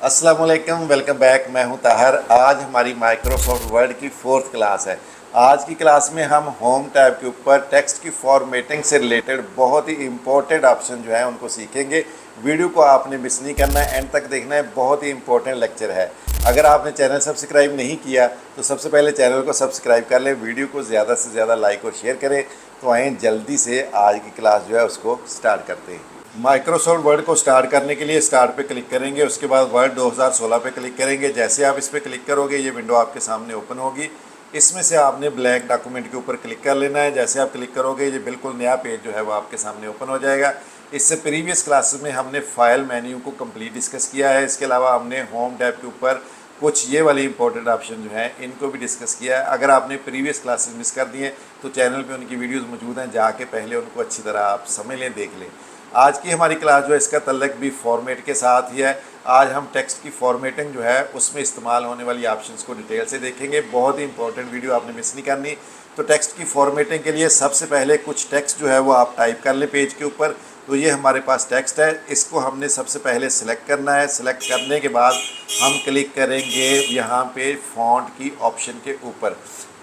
अस्सलाम वालेकुम, welcome back. मैं हूं ताहर। आज हमारी माइक्रोसॉफ्ट वर्ड की 4th क्लास है। आज की क्लास में हम होम टैब के ऊपर टेक्स्ट की फॉर्मेटिंग से रिलेटेड बहुत ही इंपॉर्टेंट ऑप्शन जो है उनको सीखेंगे। वीडियो को आपने मिस नहीं करना है, एंड तक देखना है। बहुत ही इंपॉर्टेंट लेक्चर है। अगर आपने चैनल सब्सक्राइब नहीं किया तो सबसे पहले चैनल को सब्सक्राइब कर लें, वीडियो को ज़्यादा से ज़्यादा लाइक और शेयर करें। तो आएँ जल्दी से आज की क्लास जो है उसको स्टार्ट करते हैं। माइक्रोसॉफ्ट वर्ड को स्टार्ट करने के लिए स्टार्ट पे क्लिक करेंगे, उसके बाद वर्ड 2016 पे क्लिक करेंगे। जैसे आप इस पर क्लिक करोगे ये विंडो आपके सामने ओपन होगी। इसमें से आपने ब्लैंक डॉक्यूमेंट के ऊपर क्लिक कर लेना है। जैसे आप क्लिक करोगे ये बिल्कुल नया पेज जो है वो आपके सामने ओपन हो जाएगा। इससे प्रीवियस क्लासेस में हमने फाइल मेन्यू को कंप्लीट डिस्कस किया है। इसके अलावा हमने होम टैब के ऊपर कुछ ये वाले इंपॉर्टेंट ऑप्शन जो हैं इनको भी डिस्कस किया है। अगर आपने प्रीवियस क्लासेस मिस कर दिए तो चैनल पे उनकी वीडियोस मौजूद हैं, जाके पहले उनको अच्छी तरह आप समझ लें, देख लें। आज की हमारी क्लास जो है इसका तल्लक भी फॉर्मेट के साथ ही है। आज हम टेक्स्ट की फॉर्मेटिंग जो है उसमें इस्तेमाल होने वाली ऑप्शंस को डिटेल से देखेंगे। बहुत ही इंपॉर्टेंट वीडियो, आपने मिस नहीं करनी। तो टेक्स्ट की फॉर्मेटिंग के लिए सबसे पहले कुछ टेक्स्ट जो है वो आप टाइप कर लें पेज के ऊपर। तो ये हमारे पास टेक्स्ट है, इसको हमने सबसे पहले सिलेक्ट करना है। सिलेक्ट करने के बाद हम क्लिक करेंगे यहाँ पे फ़ॉन्ट की ऑप्शन के ऊपर।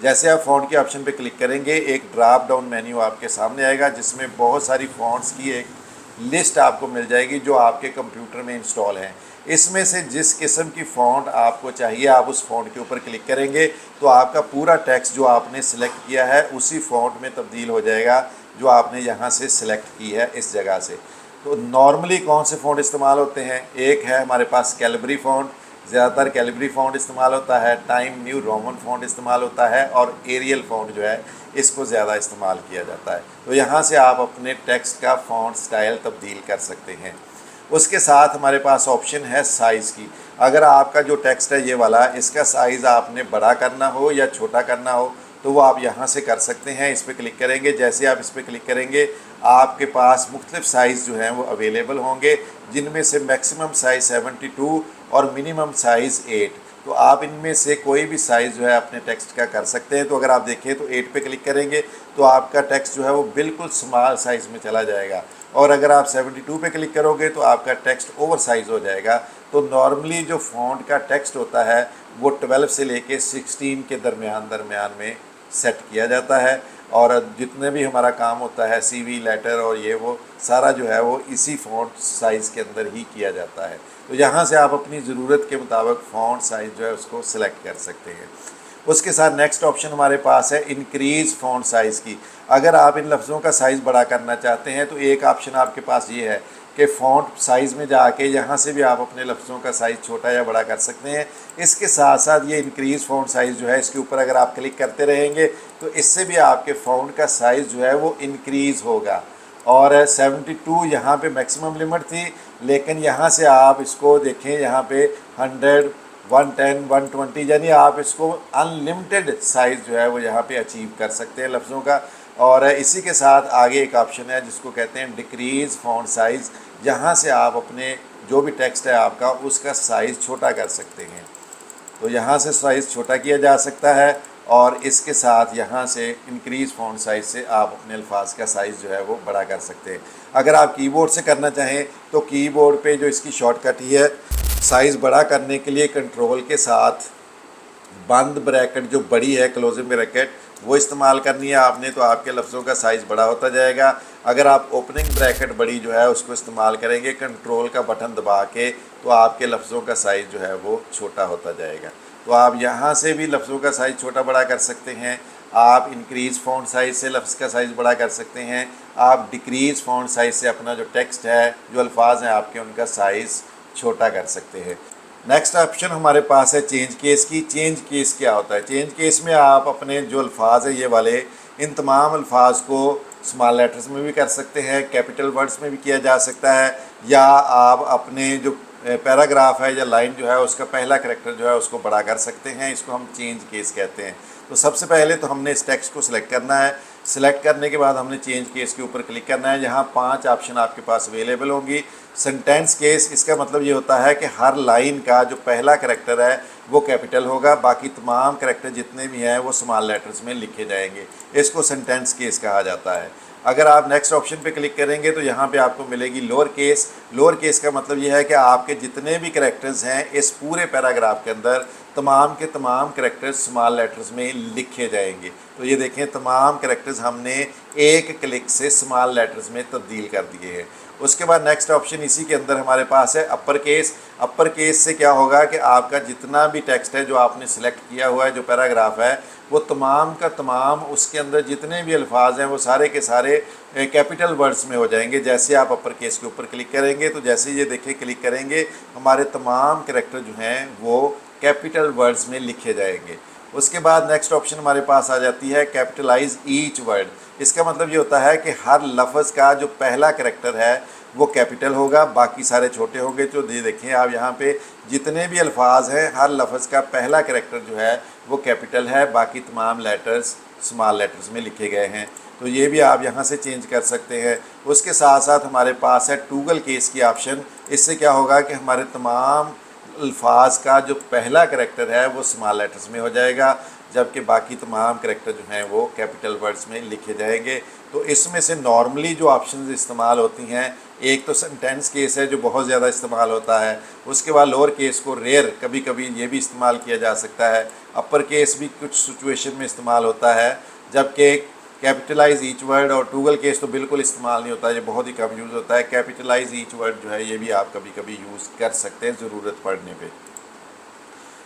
जैसे आप फ़ॉन्ट के ऑप्शन पे क्लिक करेंगे एक ड्रॉप डाउन मेन्यू आपके सामने आएगा, जिसमें बहुत सारी फ़ॉन्ट्स की एक लिस्ट आपको मिल जाएगी जो आपके कंप्यूटर में इंस्टॉल हैं। इसमें से जिस किस्म की फ़ॉन्ट आपको चाहिए आप उस फ़ॉन्ट के ऊपर क्लिक करेंगे तो आपका पूरा टेक्स्ट जो आपने सिलेक्ट किया है उसी फ़ॉन्ट में तब्दील हो जाएगा जो आपने यहाँ से सिलेक्ट की है इस जगह से। तो नॉर्मली कौन से फ़ॉन्ट इस्तेमाल होते हैं? एक है हमारे पास कैलिबरी फ़ॉन्ट, ज़्यादातर कैलिबरी फ़ॉन्ट इस्तेमाल होता है। टाइम न्यू रोमन फ़ॉन्ट इस्तेमाल होता है और एरियल फ़ॉन्ट जो है इसको ज़्यादा इस्तेमाल किया जाता है। तो यहाँ से आप अपने टेक्स्ट का फ़ॉन्ट स्टाइल तब्दील कर सकते हैं। उसके साथ हमारे पास ऑप्शन है साइज़ की। अगर आपका जो टेक्स्ट है ये वाला, इसका साइज़ आपने बड़ा करना हो या छोटा करना हो तो वो आप यहाँ से कर सकते हैं। इस पर क्लिक करेंगे, जैसे आप इस पर क्लिक करेंगे आपके पास मुख्तलिफ साइज़ जो हैं वो अवेलेबल होंगे, जिनमें से मैक्सिमम साइज़ 72 और मिनिमम साइज़ 8। तो आप इनमें से कोई भी साइज़ जो है अपने टेक्स्ट का कर सकते हैं। तो अगर आप देखें तो 8 पे क्लिक करेंगे तो आपका टेक्स्ट जो है वो बिल्कुल स्मॉल साइज़ में चला जाएगा, और अगर आप 72 पे क्लिक करोगे तो आपका टेक्स्ट ओवर साइज़ हो जाएगा। तो नॉर्मली जो फ़ॉन्ट का टेक्स्ट होता है वो 12 से लेके 16 के दरमियान में सेट किया जाता है, और जितने भी हमारा काम होता है CV लेटर और ये वो सारा जो है वो इसी फ़ॉन्ट साइज़ के अंदर ही किया जाता है। तो यहाँ से आप अपनी ज़रूरत के मुताबिक फ़ॉन्ट साइज़ जो है उसको सिलेक्ट कर सकते हैं। उसके साथ नेक्स्ट ऑप्शन हमारे पास है इंक्रीज़ फ़ॉन्ट साइज़ की। अगर आप इन लफ्ज़ों का साइज़ बड़ा करना चाहते हैं तो एक ऑप्शन आपके पास ये है कि फ़ॉन्ट साइज़ में जाके यहाँ से भी आप अपने लफ्ज़ों का साइज़ छोटा या बड़ा कर सकते हैं। इसके साथ साथ ये इंक्रीज़ फ़ॉन्ट साइज़ जो है इसके ऊपर अगर आप क्लिक करते रहेंगे तो इससे भी आपके फ़ॉन्ट का साइज़ जो है वो इंक्रीज़ होगा। और 72 यहाँ पे मैक्सिमम लिमिट थी, लेकिन यहाँ से आप इसको देखें, यहाँ पे 100, 110, 120 यानी आप इसको अनलिमिटेड साइज़ जो है वो यहाँ पे अचीव कर सकते हैं लफ्ज़ों का। और इसी के साथ आगे एक ऑप्शन है जिसको कहते हैं डिक्रीज़ फ़ॉन्ट साइज़। यहाँ से आप अपने जो भी टेक्स्ट है आपका उसका साइज़ छोटा कर सकते हैं। तो यहाँ से साइज़ छोटा किया जा सकता है, और इसके साथ यहाँ से इंक्रीज़ फ़ॉन्ट साइज़ से आप अपने अल्फाज का साइज़ जो है वो बड़ा कर सकते हैं। अगर आप कीबोर्ड से करना चाहें तो कीबोर्ड पे जो इसकी शॉर्टकट ही है, साइज़ बड़ा करने के लिए कंट्रोल के साथ बंद ब्रैकेट जो बड़ी है क्लोजिंग ब्रैकेट वो इस्तेमाल करनी है आपने, तो आपके लफ्ज़ों का साइज़ बड़ा होता जाएगा। अगर आप ओपनिंग ब्रैकेट बड़ी जो है उसको इस्तेमाल करेंगे कंट्रोल का बटन दबा के तो आपके लफ्ज़ों का साइज़ जो है वो छोटा होता जाएगा। तो आप यहाँ से भी लफ्ज़ों का साइज़ छोटा बड़ा कर सकते हैं। आप इंक्रीज़ फ़ॉन्ट साइज़ से लफ्ज़ का साइज़ बड़ा कर सकते हैं। आप डिक्रीज़ फ़ॉन्ट साइज़ से अपना जो टेक्स्ट है, जो अल्फाज हैं आपके, उनका साइज़ छोटा कर सकते हैं। नेक्स्ट ऑप्शन हमारे पास है चेंज केस की। चेंज केस क्या होता है? चेंज केस में आप अपने जो अल्फाज है ये वाले, इन तमाम अल्फाज को स्मॉल लेटर्स में भी कर सकते हैं, कैपिटल वर्ड्स में भी किया जा सकता है, या आप अपने जो पैराग्राफ है या लाइन जो है उसका पहला करैक्टर जो है उसको बड़ा कर सकते हैं। इसको हम चेंज केस कहते हैं। तो सबसे पहले तो हमने इस टेक्स्ट को सिलेक्ट करना है। सिलेक्ट करने के बाद हमने चेंज केस के ऊपर क्लिक करना है। यहाँ 5 ऑप्शन आपके पास अवेलेबल होंगी। सेंटेंस केस, इसका मतलब ये होता है कि हर लाइन का जो पहला करैक्टर है वो कैपिटल होगा, बाकी तमाम करैक्टर जितने भी हैं वो स्मॉल लेटर्स में लिखे जाएंगे। इसको सेंटेंस केस कहा जाता है। अगर आप नेक्स्ट ऑप्शन पे क्लिक करेंगे तो यहाँ पे आपको मिलेगी लोअर केस। लोअर केस का मतलब ये है कि आपके जितने भी कैरेक्टर्स हैं इस पूरे पैराग्राफ के अंदर तमाम के तमाम कैरेक्टर्स स्मॉल लेटर्स में लिखे जाएंगे। तो ये देखें तमाम कैरेक्टर्स हमने एक क्लिक से स्मॉल लेटर्स में तब्दील कर दिए हैं। उसके बाद नेक्स्ट ऑप्शन इसी के अंदर हमारे पास है अपर केस। अपर केस से क्या होगा कि आपका जितना भी टेक्स्ट है जो आपने सिलेक्ट किया हुआ है, जो पैराग्राफ है, वो तमाम का तमाम उसके अंदर जितने भी अल्फाज हैं वो सारे के सारे कैपिटल वर्ड्स में हो जाएंगे। जैसे आप अपर केस के ऊपर क्लिक करेंगे तो जैसे ये देखिए क्लिक करेंगे हमारे तमाम कैरेक्टर जो हैं वो कैपिटल वर्ड्स में लिखे जाएंगे। उसके बाद नेक्स्ट ऑप्शन हमारे पास आ जाती है कैपिटलाइज ईच वर्ड। इसका मतलब ये होता है कि हर लफ्ज़ का जो पहला कैरेक्टर है वो कैपिटल होगा, बाकी सारे छोटे होंगे। तो ये देखें आप यहाँ पे जितने भी अल्फाज हैं हर लफ्ज़ का पहला कैरेक्टर जो है वो कैपिटल है, बाकी तमाम लेटर्स स्मॉल लेटर्स में लिखे गए हैं। तो ये भी आप यहाँ से चेंज कर सकते हैं। उसके साथ साथ हमारे पास है टूगल केस की ऑप्शन। इससे क्या होगा कि हमारे तमाम अल्फाज का जो पहला कैरेक्टर है वो स्मॉल लेटर्स में हो जाएगा, जबकि बाकी तमाम कैरेक्टर जो हैं वो कैपिटल वर्ड्स में लिखे जाएंगे। तो इसमें से नॉर्मली जो ऑप्शंस इस्तेमाल होती हैं, एक तो सेंटेंस केस है जो बहुत ज़्यादा इस्तेमाल होता है। उसके बाद लोअर केस को रेयर कभी कभी ये भी इस्तेमाल किया जा सकता है। अपर केस भी कुछ सिचुएशन में इस्तेमाल होता है, जबकि कैपिटलाइज ईच वर्ड और टूगल केस तो बिल्कुल इस्तेमाल नहीं होता है, ये बहुत ही कम यूज़ होता है। कैपिटलाइज ईच वर्ड जो है ये भी आप कभी कभी यूज़ कर सकते हैं ज़रूरत पड़ने पे।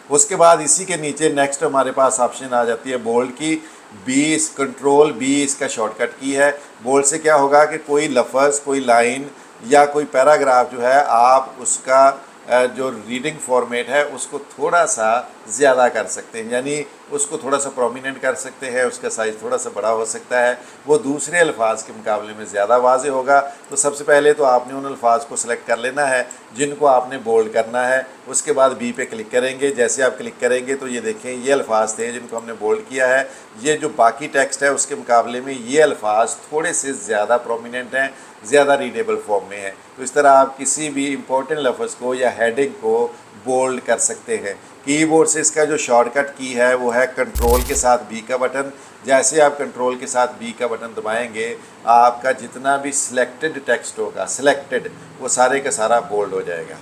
उसके बाद इसी के नीचे नेक्स्ट हमारे पास ऑप्शन आ जाती है बोल्ड की। कंट्रोल बी इसका शॉर्टकट की है। बोल्ड से क्या होगा कि कोई लफ्ज़, कोई लाइन या कोई पैराग्राफ जो है आप उसका जो रीडिंग फॉर्मेट है उसको थोड़ा सा ज़्यादा कर सकते हैं, यानी उसको थोड़ा सा प्रोमिनेंट कर सकते हैं, उसका साइज़ थोड़ा सा बड़ा हो सकता है, वो दूसरे अल्फाज के मुकाबले में ज़्यादा वाज़े होगा। तो सबसे पहले तो आपने उन अल्फाज को सिलेक्ट कर लेना है जिनको आपने बोल्ड करना है। उसके बाद बी पे क्लिक करेंगे। जैसे आप क्लिक करेंगे तो ये देखें ये अल्फाज थे जिनको हमने बोल्ड किया है। ये जो बाकी टेक्स्ट है उसके मुकाबले में ये अल्फाज थोड़े से ज़्यादा प्रोमिनेंट हैं, ज़्यादा रीडेबल फॉर्म में है। तो इस तरह आप किसी भी इम्पोर्टेंट लफ्ज़ को या हेडिंग को बोल्ड कर सकते हैं। कीबोर्ड से इसका जो शॉर्टकट की है वो है कंट्रोल के साथ बी का बटन। जैसे आप कंट्रोल के साथ बी का बटन दबाएंगे आपका जितना भी सिलेक्टेड टेक्स्ट होगा, सिलेक्टेड, वो सारे का सारा बोल्ड हो जाएगा।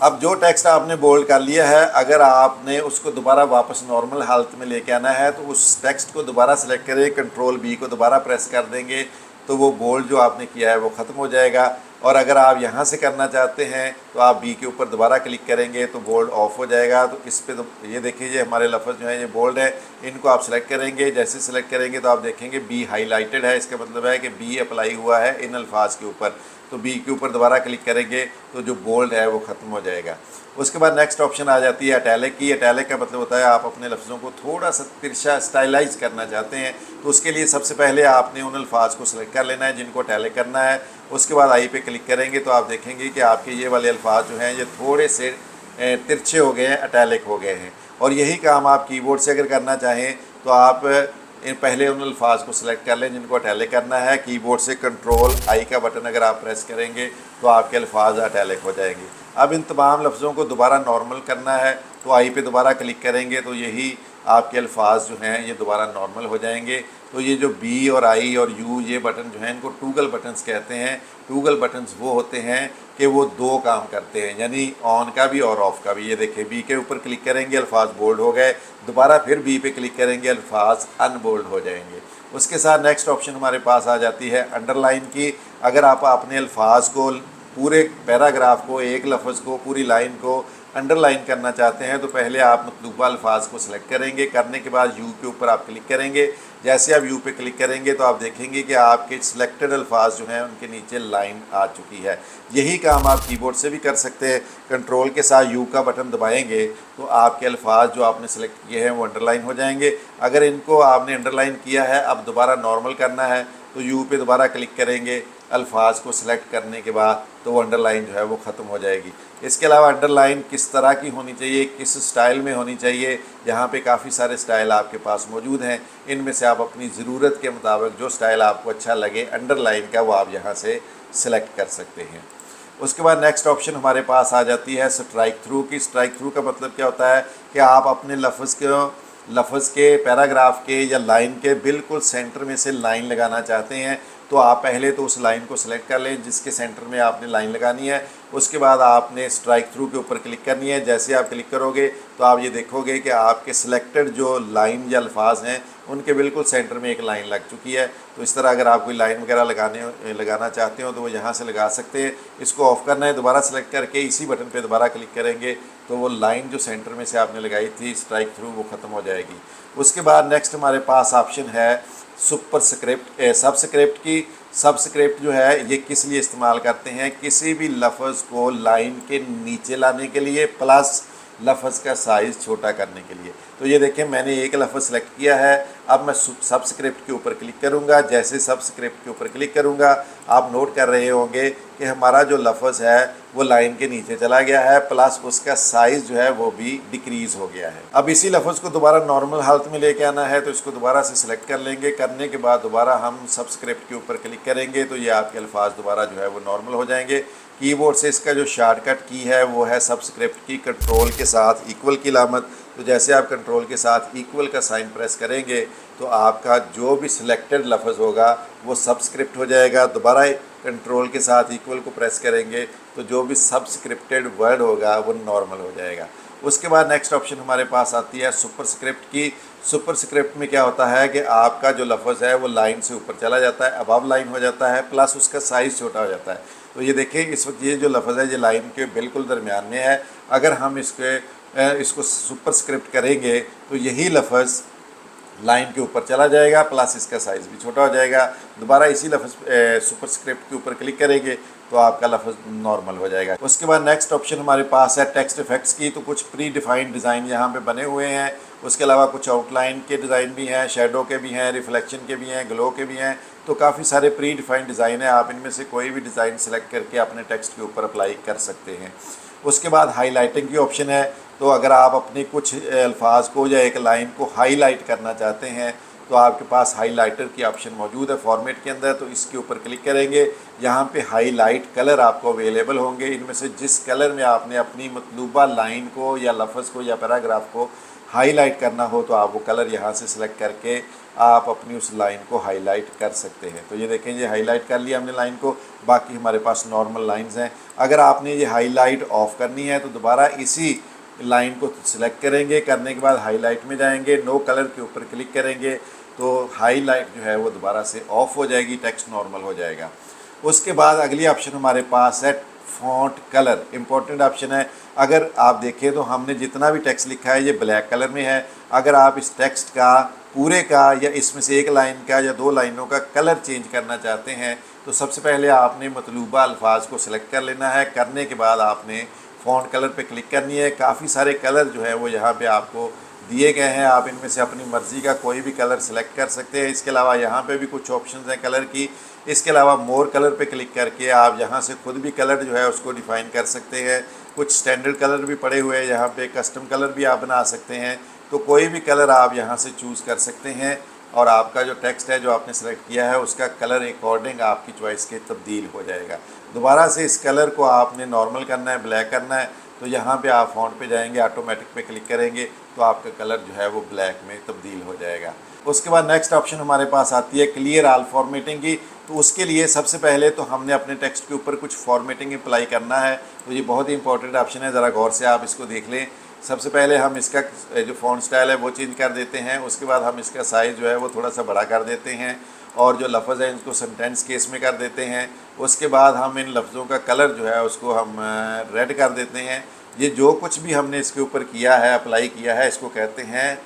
अब जो टेक्स्ट आपने बोल्ड कर लिया है, अगर आपने उसको दोबारा वापस नॉर्मल हालत में लेके आना है तो उस टेक्स्ट को दोबारा सेलेक्ट करें, कंट्रोल बी को दोबारा प्रेस कर देंगे तो वो बोल्ड जो आपने किया है वो ख़त्म हो जाएगा। और अगर आप यहाँ से करना चाहते हैं तो आप बी के ऊपर दोबारा क्लिक करेंगे तो बोल्ड ऑफ हो जाएगा। तो इस पे तो ये देखिए ये हमारे लफ्ज़ जो है ये बोल्ड है, इनको आप सेलेक्ट करेंगे। जैसे सेलेक्ट करेंगे तो आप देखेंगे बी हाईलाइटेड है, इसका मतलब है कि बी अप्लाई हुआ है इन अल्फाज के ऊपर। तो बी के ऊपर दोबारा क्लिक करेंगे तो जो बोल्ड है वो ख़त्म हो जाएगा। उसके बाद नेक्स्ट ऑप्शन आ जाती है अटैलिक की। अटैलिक का मतलब होता है आप अपने लफ्ज़ों को थोड़ा सा तिरछा स्टाइलाइज करना चाहते हैं, तो उसके लिए सबसे पहले आपने उन अल्फाज को सिलेक्ट कर लेना है जिनको अटैलिक करना है। उसके बाद आई पे क्लिक करेंगे तो आप देखेंगे कि आपके ये वाले अल्फाज जो हैं ये थोड़े से तिरछे हो गए हैं, अटैलिक हो गए हैं। और यही काम आप कीबोर्ड से अगर करना चाहें तो आप पहले उन अल्फाज को सिलेक्ट कर लें जिनको अटैलिक करना है। कीबोर्ड से कंट्रोल आई का बटन अगर आप प्रेस करेंगे तो आपके अल्फाज अटैलिक हो जाएंगे। अब इन तमाम लफ्ज़ों को दोबारा नॉर्मल करना है तो आई पे दोबारा क्लिक करेंगे तो यही आपके अल्फाज जो हैं ये दोबारा नॉर्मल हो जाएंगे। तो ये जो बी और आई और यू ये बटन जो हैं इनको टूगल बटन्स कहते हैं। टूगल बटन्स वो होते हैं कि वो दो काम करते हैं, यानी ऑन का भी और ऑफ़ का भी। ये देखिए बी के ऊपर क्लिक करेंगे अल्फाज बोल्ड हो गए, दोबारा फिर बी पे क्लिक करेंगे अल्फाज अनबोल्ड हो जाएंगे। उसके साथ नेक्स्ट ऑप्शन हमारे पास आ जाती है अंडरलाइन की। अगर आप अपने अल्फाज को, पूरे पैराग्राफ को, एक लफ्ज़ को, पूरी लाइन को अंडरलाइन करना चाहते हैं तो पहले आप मतलूबा अल्फाज को सिलेक्ट करेंगे। करने के बाद यू के ऊपर आप क्लिक करेंगे। जैसे आप यू पे क्लिक करेंगे तो आप देखेंगे कि आपके सिलेक्टेड अल्फाज जो हैं उनके नीचे लाइन आ चुकी है। यही काम आप कीबोर्ड से भी कर सकते हैं। कंट्रोल के साथ यू का बटन दबाएंगे तो आपके अल्फाज जो आपने सेलेक्ट किए हैं वो अंडरलाइन हो जाएंगे। अगर इनको आपने अंडरलाइन किया है, अब दोबारा नॉर्मल करना है तो यू पे दोबारा क्लिक करेंगे। अल्फाज को सिलेक्ट करने के बाद तो वो अंडरलाइन जो है वो ख़त्म हो जाएगी। इसके अलावा अंडरलाइन किस तरह की होनी चाहिए, किस स्टाइल में होनी चाहिए, यहाँ पे काफ़ी सारे स्टाइल आपके पास मौजूद हैं। इनमें से आप अपनी ज़रूरत के मुताबिक जो स्टाइल आपको अच्छा लगे अंडरलाइन का वो आप यहाँ से सिलेक्ट कर सकते हैं। उसके बाद नेक्स्ट ऑप्शन हमारे पास आ जाती है स्ट्राइक थ्रू की। स्ट्राइक थ्रू का मतलब क्या होता है कि आप अपने लफ्ज़ को लफ्ज़ के, पैराग्राफ के या लाइन के बिल्कुल सेंटर में से लाइन लगाना चाहते हैं तो आप पहले तो उस लाइन को सिलेक्ट कर लें जिसके सेंटर में आपने लाइन लगानी है। उसके बाद आपने स्ट्राइक थ्रू के ऊपर क्लिक करनी है। जैसे आप क्लिक करोगे तो आप ये देखोगे कि आपके सिलेक्टेड जो लाइन या अल्फाज हैं उनके बिल्कुल सेंटर में एक लाइन लग चुकी है। तो इस तरह अगर आप कोई लाइन वगैरह लगाना चाहते हो तो वो यहाँ से लगा सकते हैं। इसको ऑफ़ करना है, दोबारा सेलेक्ट करके इसी बटन पे दोबारा क्लिक करेंगे तो वो लाइन जो सेंटर में से आपने लगाई थी स्ट्राइक थ्रू वो ख़त्म हो जाएगी। उसके बाद नेक्स्ट हमारे पास ऑप्शन है सबस्क्रिप्ट की। सबस्क्रिप्ट जो है ये किस लिए इस्तेमाल करते हैं, किसी भी लफ्ज़ को लाइन के नीचे लाने के लिए प्लस लफ्ज़ का साइज़ छोटा करने के लिए। तो ये देखें मैंने एक लफ्ज़ सेलेक्ट किया है, अब मैं सबस्क्रिप्ट के ऊपर क्लिक करूँगा। जैसे सबस्क्रिप्ट के ऊपर क्लिक करूँगा आप नोट कर रहे होंगे कि हमारा जो लफ्ज़ है वो लाइन के नीचे चला गया है प्लस उसका साइज़ जो है वो भी डिक्रीज़ हो गया है। अब इसी लफ्ज़ को दोबारा नॉर्मल हालत में लेके आना है तो इसको दोबारा से सिलेक्ट कर लेंगे। करने के बाद दोबारा हम सबस्क्रिप्ट के ऊपर क्लिक करेंगे तो ये आपके अल्फाज दोबारा जो है वो नॉर्मल हो जाएंगे। कीबोर्ड से इसका जो शॉर्टकट की है वो है सबस्क्रिप्ट की कंट्रोल के साथ इक्वल की अलामत। तो जैसे आप कंट्रोल के साथ इक्वल का साइन प्रेस करेंगे तो आपका जो भी सिलेक्टेड लफ्ज़ होगा वो सबस्क्रिप्ट हो जाएगा। दोबारा कंट्रोल के साथ इक्वल को प्रेस करेंगे तो जो भी सबस्क्रिप्टेड वर्ड होगा वो नॉर्मल हो जाएगा। उसके बाद नेक्स्ट ऑप्शन हमारे पास आती है सुपरस्क्रिप्ट की। सुपरस्क्रिप्ट में क्या होता है कि आपका जो लफ्ज़ है वो लाइन से ऊपर चला जाता है, अबव लाइन हो जाता है प्लस उसका साइज़ छोटा हो जाता है। तो ये देखिए इस वक्त ये जो लफ्ज़ है ये लाइन के बिल्कुल दरमियान में है। अगर हम इसको सुपरस्क्रिप्ट करेंगे तो यही लफ्ज़ लाइन के ऊपर चला जाएगा प्लस इसका साइज़ भी छोटा हो जाएगा। दोबारा इसी लफ्ज़ सुपरस्क्रिप्ट के ऊपर क्लिक करेंगे तो आपका लफ्ज़ नॉर्मल हो जाएगा। उसके बाद नेक्स्ट ऑप्शन हमारे पास है टेक्स्ट इफेक्ट्स की। तो कुछ प्री डिफाइंड डिज़ाइन यहाँ पे बने हुए हैं। उसके अलावा कुछ आउटलाइन के डिज़ाइन भी हैं, शेडो के भी हैं, रिफ्लेक्शन के भी हैं, ग्लो के भी हैं। तो काफ़ी सारे प्री डिफाइंड डिज़ाइन है, आप इनमें से कोई भी डिज़ाइन सेलेक्ट करके अपने टेक्स्ट के ऊपर अप्लाई कर सकते हैं। उसके बाद हाईलाइटिंग की ऑप्शन है। तो अगर आप अपने कुछ अल्फाज को या एक लाइन को हाईलाइट करना चाहते हैं तो आपके पास हाईलाइटर की ऑप्शन मौजूद है फॉर्मेट के अंदर। तो इसके ऊपर क्लिक करेंगे, यहाँ पे हाईलाइट कलर आपको अवेलेबल होंगे। इनमें से जिस कलर में आपने अपनी मतलूबा लाइन को या लफ्ज़ को या पैराग्राफ को हाईलाइट करना हो तो आप वो कलर यहाँ से सिलेक्ट करके आप अपनी उस लाइन को हाईलाइट कर सकते हैं। तो ये देखें ये हाईलाइट कर लिया हमने लाइन को, बाकी हमारे पास नॉर्मल लाइंस हैं। अगर आपने ये हाईलाइट ऑफ़ करनी है तो दोबारा इसी लाइन को सिलेक्ट करेंगे, करने के बाद हाईलाइट में जाएंगे, नो कलर के ऊपर क्लिक करेंगे तो हाईलाइट जो है वो दोबारा से ऑफ़ हो जाएगी, टेक्स्ट नॉर्मल हो जाएगा। उसके बाद अगली ऑप्शन हमारे पास है फ़ॉन्ट कलर। इंपॉर्टेंट ऑप्शन है। अगर आप देखें तो हमने जितना भी टेक्स्ट लिखा है ये ब्लैक कलर में है। अगर आप इस टेक्स्ट का पूरे का या इसमें से एक लाइन का या दो लाइनों का कलर चेंज करना चाहते हैं तो सबसे पहले आपने मतलूबा अल्फाज को सिलेक्ट कर लेना है। करने के बाद आपने फ़ॉन्ट कलर पे क्लिक करनी है। काफ़ी सारे कलर जो है वो यहाँ पे आपको दिए गए हैं, आप इनमें से अपनी मर्ज़ी का कोई भी कलर सेलेक्ट कर सकते हैं। इसके अलावा यहाँ पे भी कुछ ऑप्शंस हैं कलर की। इसके अलावा मोर कलर पे क्लिक करके आप यहाँ से खुद भी कलर जो है उसको डिफ़ाइन कर सकते हैं। कुछ स्टैंडर्ड कलर भी पड़े हुए हैं यहाँ पे, कस्टम कलर भी आप बना सकते हैं। तो कोई भी कलर आप यहाँ से चूज़ कर सकते हैं और आपका जो टेक्स्ट है जो आपने सेलेक्ट किया है उसका कलर अकॉर्डिंग आपकी चॉइस के तब्दील हो जाएगा। दोबारा से इस कलर को आपने नॉर्मल करना है, ब्लैक करना है तो यहाँ पे आप फ़ॉन्ट पे जाएंगे, ऑटोमेटिक पे क्लिक करेंगे तो आपका कलर जो है वो ब्लैक में तब्दील हो जाएगा। उसके बाद नेक्स्ट ऑप्शन हमारे पास आती है क्लियर ऑल फॉर्मेटिंग की। तो उसके लिए सबसे पहले तो हमने अपने टेक्स्ट के ऊपर कुछ फॉर्मेटिंग अप्लाई करना है। तो ये बहुत ही इंपॉर्टेंट ऑप्शन है, ज़रा गौर से आप इसको देख लें। सबसे पहले हम इसका जो फ़ॉन्ट स्टाइल है वो चेंज कर देते हैं। उसके बाद हम इसका साइज़ जो है वो थोड़ा सा बड़ा कर देते हैं और जो लफ्ज़ है इनको सेंटेंस केस में कर देते हैं। उसके बाद हम इन लफ्ज़ों का कलर जो है उसको हम रेड कर देते हैं। ये जो कुछ भी हमने इसके ऊपर किया है, अप्लाई किया है, इसको कहते हैं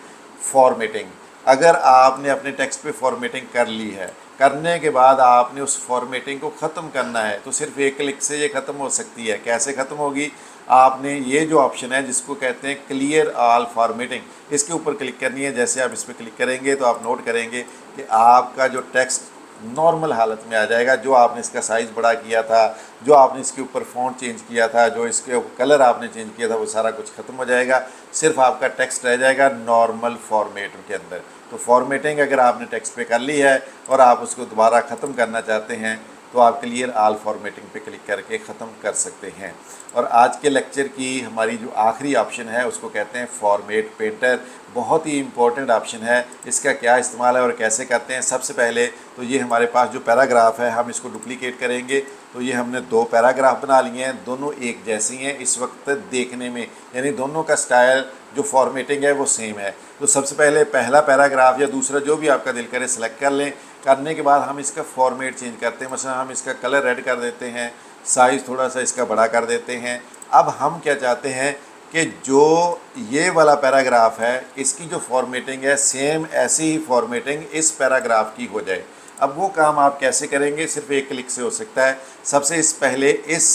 फॉर्मेटिंग। अगर आपने अपने टेक्स्ट पे फॉर्मेटिंग कर ली है, करने के बाद आपने उस फॉर्मेटिंग को ख़त्म करना है तो सिर्फ एक क्लिक से ये ख़त्म हो सकती है। कैसे ख़त्म होगी? आपने ये जो ऑप्शन है जिसको कहते हैं क्लियर ऑल फॉर्मेटिंग, इसके ऊपर क्लिक करनी है। जैसे आप इस पर क्लिक करेंगे तो आप नोट करेंगे कि आपका जो टेक्स्ट नॉर्मल हालत में आ जाएगा। जो आपने इसका साइज़ बड़ा किया था, जो आपने इसके ऊपर फ़ॉन्ट चेंज किया था, जो इसके कलर आपने चेंज किया था, वो सारा कुछ ख़त्म हो जाएगा। सिर्फ आपका टेक्स्ट रह जाएगा नॉर्मल फॉर्मेट के अंदर। तो फॉर्मेटिंग अगर आपने टेक्स्ट पे कर ली है और आप उसको दोबारा ख़त्म करना चाहते हैं तो आप क्लियर ऑल फॉर्मेटिंग पे क्लिक करके ख़त्म कर सकते हैं। और आज के लेक्चर की हमारी जो आखिरी ऑप्शन है उसको कहते हैं फॉर्मेट पेंटर। बहुत ही इंपॉर्टेंट ऑप्शन है। इसका क्या इस्तेमाल है और कैसे करते हैं। सबसे पहले तो ये हमारे पास जो पैराग्राफ है हम इसको डुप्लीकेट करेंगे। तो ये हमने 2 पैराग्राफ बना लिए हैं, दोनों एक जैसी हैं इस वक्त देखने में, यानी दोनों का स्टाइल जो फॉर्मेटिंग है वो सेम है। तो सबसे पहले पहला पैराग्राफ या दूसरा जो भी आपका दिल करे सिलेक्ट कर लें। करने के बाद हम इसका फॉर्मेट चेंज करते हैं। मसलन हम इसका कलर रेड कर देते हैं, साइज़ थोड़ा सा इसका बड़ा कर देते हैं। अब हम क्या चाहते हैं कि जो ये वाला पैराग्राफ है इसकी जो फॉर्मेटिंग है सेम ऐसी ही फॉर्मेटिंग इस पैराग्राफ की हो जाए। अब वो काम आप कैसे करेंगे, सिर्फ एक क्लिक से हो सकता है। सबसे इस पहले इस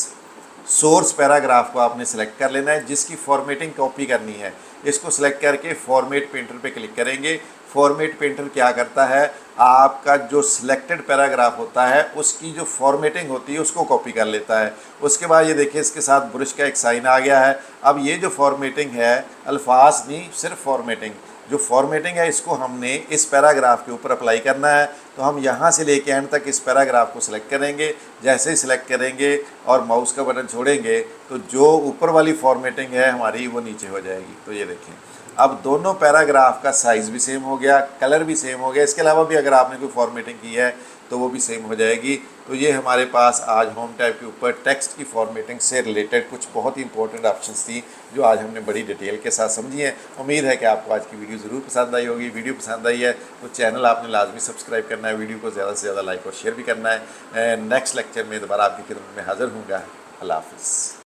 सोर्स पैराग्राफ को आपने सेलेक्ट कर लेना है जिसकी फॉर्मेटिंग कॉपी करनी है। इसको सेलेक्ट करके फॉर्मेट पेंटर पे क्लिक करेंगे। फॉर्मेट पेंटर क्या करता है, आपका जो सिलेक्टेड पैराग्राफ होता है उसकी जो फॉर्मेटिंग होती है उसको कॉपी कर लेता है। उसके बाद ये देखिए इसके साथ ब्रश का एक साइन आ गया है। अब ये जो फॉर्मेटिंग है, अल्फाज नहीं सिर्फ फॉर्मेटिंग, जो फॉर्मेटिंग है इसको हमने इस पैराग्राफ के ऊपर अप्लाई करना है। तो हम यहाँ से लेके एंड तक इस पैराग्राफ को सिलेक्ट करेंगे। जैसे ही सिलेक्ट करेंगे और माउस का बटन छोड़ेंगे तो जो ऊपर वाली फॉर्मेटिंग है हमारी वो नीचे हो जाएगी। तो ये देखें अब दोनों पैराग्राफ का साइज़ भी सेम हो गया, कलर भी सेम हो गया। इसके अलावा भी अगर आपने कोई फॉर्मेटिंग की है तो वो भी सेम हो जाएगी। तो ये हमारे पास आज होम टैब के ऊपर टेक्स्ट की फॉर्मेटिंग से रिलेटेड कुछ बहुत ही इंपॉर्टेंट ऑप्शंस थी जो आज हमने बड़ी डिटेल के साथ समझी हैं। उम्मीद है कि आपको आज की वीडियो ज़रूर पसंद आई होगी। वीडियो पसंद आई है तो चैनल आपने लाजमी सब्सक्राइब करना है, वीडियो को ज़्यादा से ज़्यादा लाइक और शेयर भी करना है। नेक्स्ट लेक्चर में दोबारा आपकी खिदमत में हाज़िर हूँगा। अल्लाह हाफ़िज़।